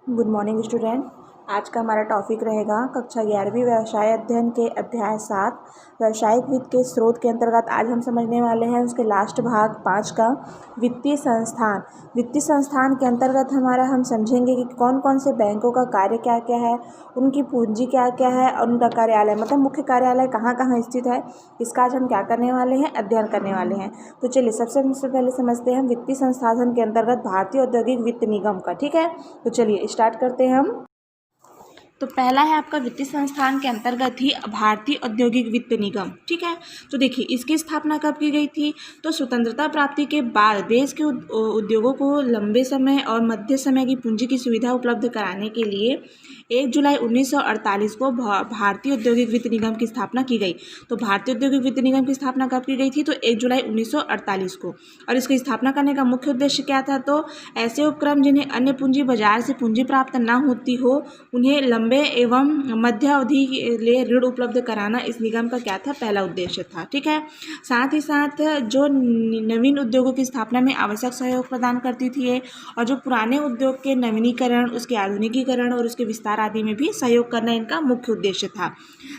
Good morning student. आज का हमारा टॉपिक रहेगा कक्षा 11वीं व्यवसाय अध्ययन के अध्याय 7 व्यावसायिक वित्त के स्रोत के अंतर्गत आज हम समझने वाले हैं उसके लास्ट भाग 5 का वित्तीय संस्थान। वित्तीय संस्थान के अंतर्गत हम समझेंगे कि कौन कौन से बैंकों का कार्य क्या क्या है, उनकी पूंजी क्या क्या है और उनका कार्यालय मतलब मुख्य कार्यालय कहाँ कहाँ स्थित है। इसका आज हम क्या करने वाले हैं, अध्ययन करने वाले हैं। तो चलिए सबसे पहले समझते हैं वित्तीय संस्थान के अंतर्गत भारतीय औद्योगिक वित्त निगम का। ठीक है, तो चलिए स्टार्ट करते हैं हम। तो पहला है आपका वित्तीय संस्थान के अंतर्गत ही भारतीय औद्योगिक वित्त निगम। ठीक है, तो देखिए इसकी स्थापना कब की गई थी, तो स्वतंत्रता प्राप्ति के बाद देश के उद्योगों को लंबे समय और मध्य समय की पूंजी की सुविधा उपलब्ध कराने के लिए 1 जुलाई 1948 को भारतीय औद्योगिक वित्त निगम की स्थापना की गई। तो भारतीय औद्योगिक वित्त निगम की स्थापना कब की गई थी, तो 1 जुलाई 1948 को। और इसकी स्थापना करने का मुख्य उद्देश्य क्या था, तो ऐसे उपक्रम जिन्हें अन्य पूंजी बाजार से पूंजी प्राप्त न होती हो उन्हें लंबे एवं मध्य अवधि के लिए ऋण उपलब्ध कराना इस निगम का क्या था, पहला उद्देश्य था। ठीक है, साथ ही साथ जो नवीन उद्योगों की स्थापना में आवश्यक सहयोग प्रदान करती थी ये, और जो पुराने उद्योग के नवीनीकरण, उसके आधुनिकीकरण और उसके विस्तार आदि में भी सहयोग करना इनका मुख्य उद्देश्य था।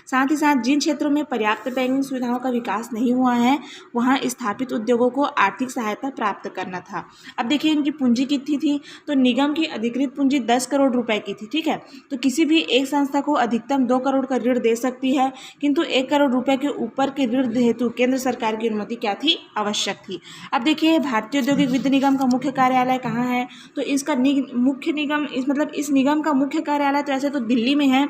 साथ ही साथ जिन क्षेत्रों में पर्याप्त बैंकिंग सुविधाओं का विकास नहीं हुआ है वहाँ स्थापित उद्योगों को आर्थिक सहायता प्राप्त करना था। अब देखिए इनकी पूंजी कितनी थी, तो निगम की अधिकृत पूंजी 10 करोड़ रुपए की थी। ठीक है, तो किसी भी एक संस्था को अधिकतम 2 करोड़ का ऋण दे सकती है, किंतु 1 करोड़ रुपए के ऊपर के ऋण हेतु केंद्र सरकार की अनुमति क्या थी, आवश्यक थी। अब देखिए भारतीय औद्योगिक वित्त निगम का मुख्य कार्यालय कहाँ है, तो इसका मुख्य निगम इस निगम का मुख्य कार्यालय तो ऐसे तो दिल्ली में है,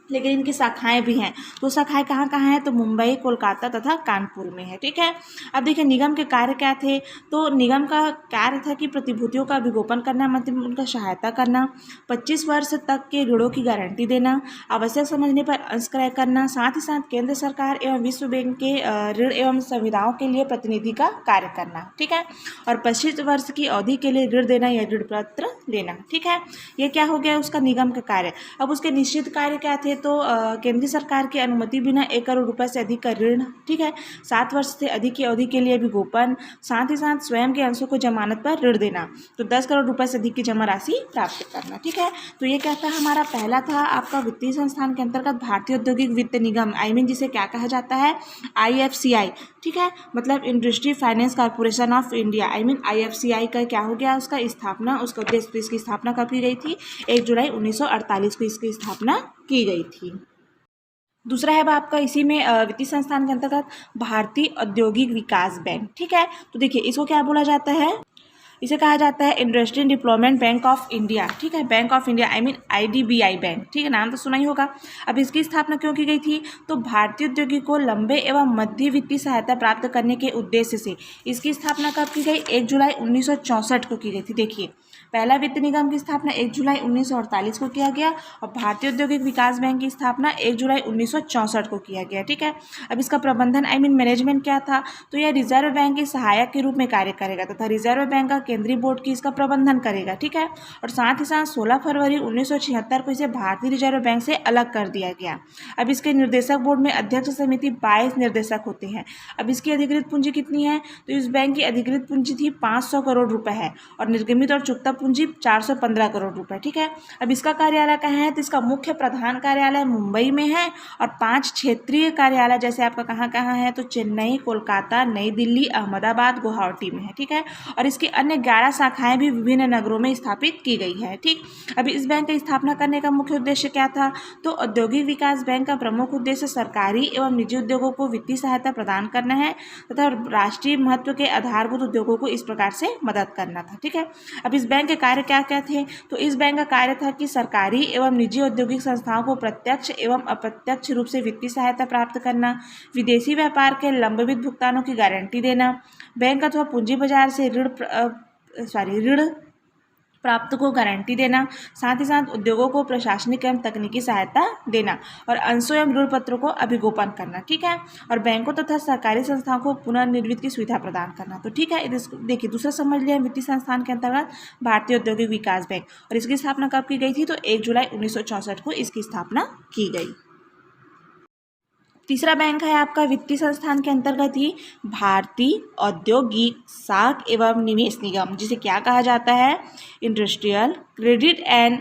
लेकिन इनकी शाखाएं भी हैं। तो शाखाएं कहाँ कहाँ हैं, तो मुंबई, कोलकाता तथा कानपुर में है। ठीक है, अब देखिए निगम के कार्य क्या थे, तो निगम का कार्य था कि प्रतिभूतियों का विगोपन करना, मतलब उनका सहायता करना, 25 वर्ष तक के ऋणों की गारंटी देना, आवश्यक समझने पर अंश क्रय करना, साथ ही साथ केंद्र सरकार एवं विश्व बैंक के ऋण एवं सुविधाओं के लिए प्रतिनिधि का कार्य करना। ठीक है, और 25 वर्ष की अवधि के लिए ऋण देना या ऋण पत्र लेना। ठीक है, ये क्या हो गया उसका निगम का कार्य। अब उसके निश्चित कार्य क्या थे, तो केंद्रीय सरकार की अनुमति बिना 1 करोड़ रुपए से अधिक का ऋण, ठीक है, 7 वर्ष से अधिक की अवधि के लिए विगोपन, साथ ही साथ स्वयं के अंशों को जमानत पर ऋण देना, तो 10 करोड़ रुपए से अधिक की जमा राशि प्राप्त करना। ठीक है, तो ये क्या था, हमारा पहला था आपका वित्तीय संस्थान के अंतर्गत भारतीय औद्योगिक वित्त निगम, जिसे क्या कहा जाता है, IFCI। ठीक है, मतलब industry finance corporation of India, IFCI का क्या हो गया उसका स्थापना, उसका उद्देश्य, इसकी स्थापना कब की गई थी, 1 जुलाई 1948 को इसकी स्थापना की गई थी। दूसरा है आपका इसी में वित्तीय संस्थान के अंतर्गत भारतीय औद्योगिक विकास बैंक। ठीक है, तो देखिए इसको क्या बोला जाता है, इसे कहा जाता है industrial development bank of India. ठीक है, bank of India IDBI bank. ठीक है, नाम तो सुना ही होगा। अब इसकी स्थापना क्यों की गई थी, तो भारतीय उद्योगी को लंबे एवं मध्य वित्तीय सहायता प्राप्त करने के उद्देश्य से इसकी स्थापना कब की गई, 1 जुलाई 1964 को की गई थी। देखिए पहला वित्त निगम की स्थापना 1 जुलाई 1948 को किया गया और भारतीय औद्योगिक विकास बैंक की स्थापना 1 जुलाई 1964 को किया गया। ठीक है, अब इसका प्रबंधन मैनेजमेंट क्या था, तो यह रिजर्व बैंक के सहायक के रूप में कार्य करेगा तथा रिजर्व बैंक का केंद्रीय बोर्ड की इसका प्रबंधन करेगा। ठीक है, और साथ ही साथ 16 फरवरी 1976 को इसे भारतीय रिजर्व बैंक से अलग कर दिया गया। अब इसके निर्देशक बोर्ड में अध्यक्ष समिति 22 निर्देशक होते हैं। अब इसकी अधिकृत पूंजी कितनी है, तो इस बैंक की अधिकृत पूंजी थी 500 करोड़ रुपए है और निर्गमित और चुकता पूंजी 415 करोड़ रुपए। ठीक है, अब इसका कार्यालय कहाँ है, तो इसका मुख्य प्रधान कार्यालय मुंबई में है और 5 क्षेत्रीय कार्यालय जैसे आपका कहाँ कहाँ है, तो चेन्नई, कोलकाता, नई दिल्ली, अहमदाबाद, गुवाहाटी में है। ठीक है, और इसकी अन्य 11 शाखाएं भी विभिन्न नगरों में स्थापित की गई है। ठीक, अभी इस बैंक की स्थापना करने का मुख्य उद्देश्य क्या था, तो औद्योगिक विकास बैंक का प्रमुख उद्देश्य सरकारी एवं निजी उद्योगों को वित्तीय सहायता प्रदान करना है तथा राष्ट्रीय महत्व के आधारभूत उद्योगों को इस प्रकार से मदद करना था। ठीक है, अब इस बैंक के कार्य क्या क्या थे, तो इस बैंक का कार्य था कि सरकारी एवं निजी औद्योगिक संस्थाओं को प्रत्यक्ष एवं अप्रत्यक्ष रूप से वित्तीय सहायता प्राप्त करना, विदेशी व्यापार के लंबित भुगतानों की गारंटी देना, बैंक अथवा पूंजी बाजार से ऋण प्राप्त को गारंटी देना, साथ ही साथ उद्योगों को प्रशासनिक एवं तकनीकी सहायता देना और अंशों एवं ऋण पत्रों को अभिगोपन करना। ठीक है, और बैंकों तथा सरकारी संस्थाओं को पुनर्निर्मित की सुविधा प्रदान करना। तो ठीक है, देखिए दूसरा समझ लिया वित्तीय संस्थान के अंतर्गत भारतीय औद्योगिक विकास बैंक, और इसकी स्थापना कब की गई थी, तो 1 जुलाई 1964 को इसकी स्थापना की गई। तीसरा बैंक है आपका वित्तीय संस्थान के अंतर्गत ही भारतीय औद्योगिक साख एवं निवेश निगम, जिसे क्या कहा जाता है, industrial credit and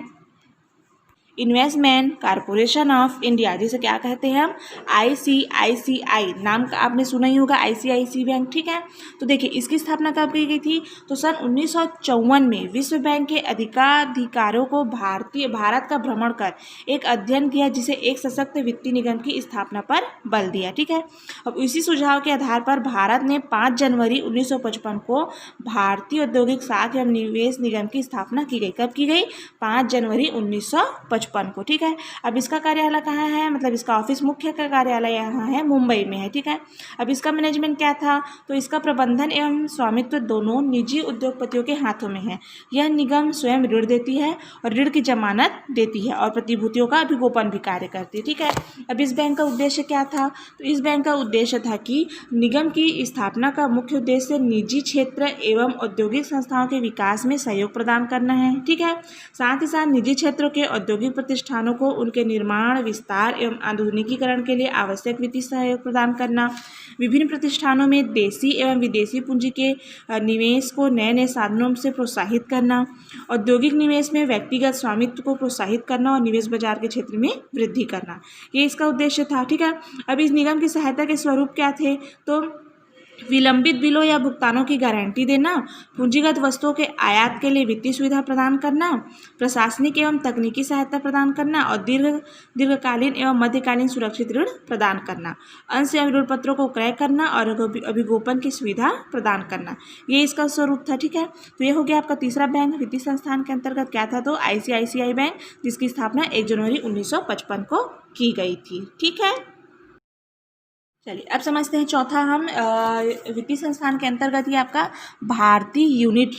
investment corporation of India, जिसे क्या कहते हैं हम, ICICI नाम का आपने सुना ही होगा, ICICI बैंक, ठीक है। तो देखिए इसकी स्थापना कब की गई थी, तो सन 1954 में विश्व बैंक के अधिकारियों को भारत का भ्रमण कर एक अध्ययन किया, जिसे एक सशक्त वित्तीय निगम की स्थापना पर बल दिया, ठीक है। अब इसी सुझाव के आधार पर भारत ने 5 जनवरी 1955 को भारतीय औद्योगिक साख एवं निवेश निगम की स्थापना की गई। कब की गई, 5 जनवरी 1955 को, ठीक है। अब इसका कार्यालय कहाँ है, मतलब इसका ऑफिस मुख्य का कार्यालय यहाँ है, मुंबई में है, ठीक है। अब इसका मैनेजमेंट क्या था, तो इसका प्रबंधन एवं स्वामित्व दोनों निजी उद्योगपतियों के हाथों में है। यह निगम स्वयं ऋण देती है और ऋण की जमानत देती है और प्रतिभूतियों का अभिगोपन भी कार्य करती है, ठीक है। अब इस बैंक का उद्देश्य क्या था, तो इस बैंक का उद्देश्य था कि निगम की स्थापना का मुख्य उद्देश्य निजी क्षेत्र एवं औद्योगिक संस्थाओं के विकास में सहयोग प्रदान करना है, ठीक है। साथ ही साथ निजी क्षेत्रों के औद्योगिक प्रतिष्ठानों को उनके निर्माण, विस्तार एवं आधुनिकीकरण के लिए आवश्यक वित्तीय सहयोग प्रदान करना, विभिन्न प्रतिष्ठानों में देशी एवं विदेशी पूंजी के निवेश को नए नए साधनों से प्रोत्साहित करना, औद्योगिक निवेश में व्यक्तिगत स्वामित्व को प्रोत्साहित करना और निवेश बाजार के क्षेत्र में वृद्धि करना, ये इसका उद्देश्य था, ठीक है। अब इस निगम की सहायता के स्वरूप क्या थे, तो विलंबित बिलों या भुगतानों की गारंटी देना, पूंजीगत वस्तुओं के आयात के लिए वित्तीय सुविधा प्रदान करना, प्रशासनिक एवं तकनीकी सहायता प्रदान करना और दीर्घकालीन एवं मध्यकालीन सुरक्षित ऋण प्रदान करना, अंश एवं ऋण पत्रों को क्रय करना और अभिगोपन की सुविधा प्रदान करना, ये इसका स्वरूप था, ठीक है। तो ये हो गया आपका तीसरा बैंक वित्तीय संस्थान के अंतर्गत क्या था, तो ICICI बैंक, जिसकी स्थापना 1 जनवरी 1955 को की गई थी, ठीक है। चलिए अब समझते हैं चौथा हम वित्तीय संस्थान के अंतर्गत ही आपका भारतीय यूनिट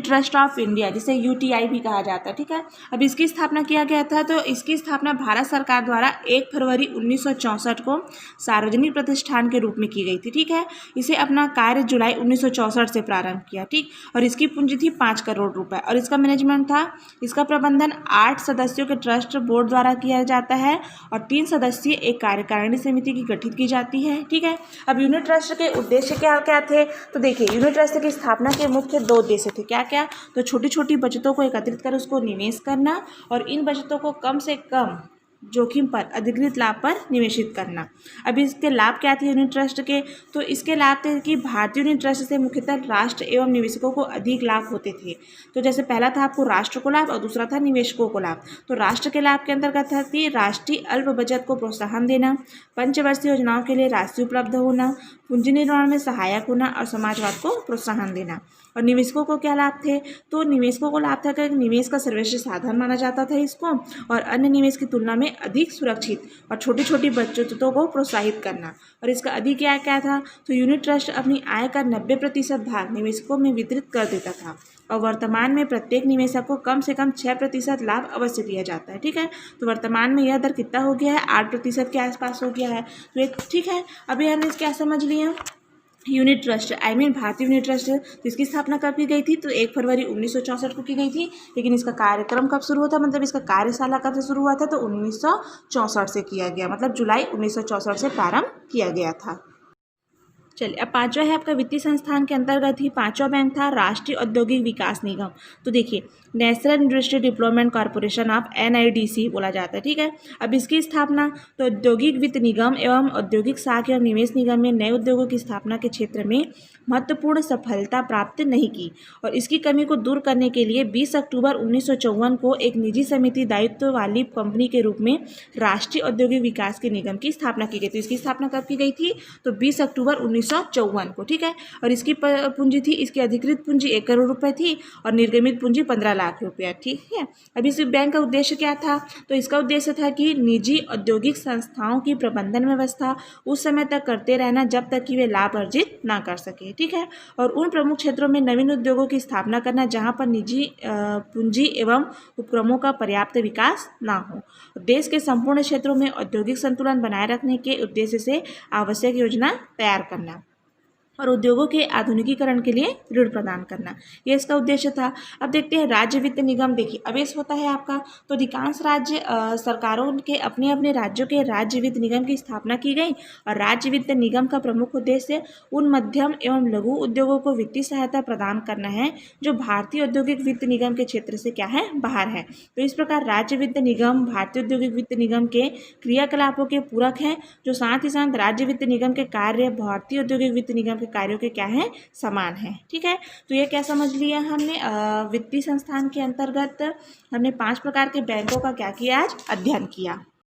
ट्रस्ट ऑफ इंडिया, जिसे UTI भी कहा जाता है, ठीक है। अब इसकी स्थापना किया गया था, तो इसकी स्थापना भारत सरकार द्वारा 1 फरवरी 1964 को सार्वजनिक प्रतिष्ठान के रूप में की गई थी, ठीक है। इसे अपना कार्य जुलाई 1964 से प्रारंभ किया, ठीक, और इसकी पूंजी थी 5 करोड़ रुपए और इसका मैनेजमेंट था, इसका प्रबंधन 8 सदस्यों के ट्रस्ट बोर्ड द्वारा किया जाता है और 3 सदस्यीय एक कार्यकारिणी समिति की गठित की जाती है, ठीक है। अब यूनिट ट्रस्ट के उद्देश्य क्या क्या थे, तो देखिए यूनिट ट्रस्ट की स्थापना के मुख्य 2 उद्देश्य थे, क्या क्या, तो छोटी छोटी बचतों को एकत्रित कर उसको निवेश करना और इन बचतों को कम से कम जोखिम पर अधिकृत लाभ पर निवेशित करना। अब इसके लाभ क्या थे यूनिट ट्रस्ट के, तो इसके लाभ थे कि भारतीय यूनिट ट्रस्ट से मुख्यतः राष्ट्र एवं निवेशकों को अधिक लाभ होते थे। तो जैसे पहला था आपको राष्ट्र को लाभ और दूसरा था निवेशकों को लाभ। तो राष्ट्र के लाभ के अंतर्गत था कि राष्ट्रीय अल्प बचत को प्रोत्साहन देना, पंचवर्षीय योजनाओं के लिए राशि उपलब्ध होना, पूंजी निर्माण में सहायक होना और समाजवाद को प्रोत्साहन देना। और निवेशकों को क्या लाभ थे, तो निवेशकों को लाभ था कि निवेश का सर्वश्रेष्ठ साधन माना जाता था इसको, और अन्य निवेश की तुलना में अधिक सुरक्षित और छोटी छोटी बचतों को प्रोत्साहित करना। और इसका अधिक क्या क्या था, तो यूनिट ट्रस्ट अपनी आय का 90% भाग निवेशकों में वितरित कर देता था और वर्तमान में प्रत्येक निवेशक को कम से कम 6% लाभ अवश्य दिया जाता है, ठीक है। तो वर्तमान में यह दर कितना हो गया है, 8% के आसपास हो गया है, तो ये ठीक है। अभी हमने क्या समझ लिया, यूनिट ट्रस्ट भारतीय यूनिट ट्रस्ट, तो इसकी स्थापना कब की गई थी, तो 1 फरवरी 1964 को की गई थी। लेकिन इसका कार्यक्रम कब शुरू हुआ था, मतलब इसका कार्यशाला कब से शुरू हुआ था, तो 1964 से किया गया, मतलब जुलाई 1964 से प्रारंभ किया गया था। चलिए अब पांचवा है आपका वित्तीय संस्थान के अंतर्गत ही पांचवा बैंक था राष्ट्रीय औद्योगिक विकास निगम। तो देखिए national industry development corporation of NIDC बोला जाता है, ठीक है। अब इसकी स्थापना तो औद्योगिक वित्त निगम एवं औद्योगिक साख एवं निवेश निगम में नए उद्योगों की स्थापना के क्षेत्र में महत्वपूर्ण सफलता प्राप्त नहीं की और इसकी कमी को दूर करने के लिए 20 अक्टूबर 1954 को एक निजी समिति दायित्व वाली कंपनी के रूप में राष्ट्रीय औद्योगिक विकास के निगम की स्थापना की गई। तो इसकी स्थापना कब की गई थी, तो 20 अक्टूबर 1954 को, ठीक है। और इसकी पूंजी थी, इसकी अधिकृत पूंजी 1 करोड़ रुपए थी और निर्गमित पूंजी 15 लाख रुपया, ठीक है। अब इस बैंक का उद्देश्य क्या था, तो इसका उद्देश्य था कि निजी औद्योगिक संस्थाओं की प्रबंधन व्यवस्था उस समय तक करते रहना जब तक कि वे लाभ अर्जित ना कर सके, ठीक है। और उन प्रमुख क्षेत्रों में नवीन उद्योगों की स्थापना करना जहां पर निजी पूंजी एवं उपक्रमों का पर्याप्त विकास ना हो। देश के संपूर्ण क्षेत्रों में औद्योगिक संतुलन बनाए रखने के उद्देश्य से आवश्यक योजना तैयार करना। और उद्योगों के आधुनिकीकरण के लिए ऋण प्रदान करना, ये इसका उद्देश्य था। अब देखते हैं राज्य वित्त निगम। देखिए अवेश होता है आपका, तो अधिकांश राज्य सरकारों के अपने अपने राज्यों के राज्य वित्त निगम की स्थापना की गई। और राज्य वित्त निगम का प्रमुख उद्देश्य उन मध्यम एवं लघु उद्योगों को वित्तीय सहायता प्रदान करना है जो भारतीय औद्योगिक वित्त निगम के क्षेत्र से क्या है, बाहर है। तो इस प्रकार राज्य वित्त निगम भारतीय औद्योगिक वित्त निगम के क्रियाकलापों के पूरक हैं, जो साथ ही साथ राज्य वित्त निगम के कार्य भारतीय औद्योगिक वित्त निगम के कार्यों के क्या है, समान है। ठीक है, तो ये क्या समझ लिया हमने, वित्तीय संस्थान के अंतर्गत हमने 5 प्रकार के बैंकों का क्या किया, आज अध्ययन किया।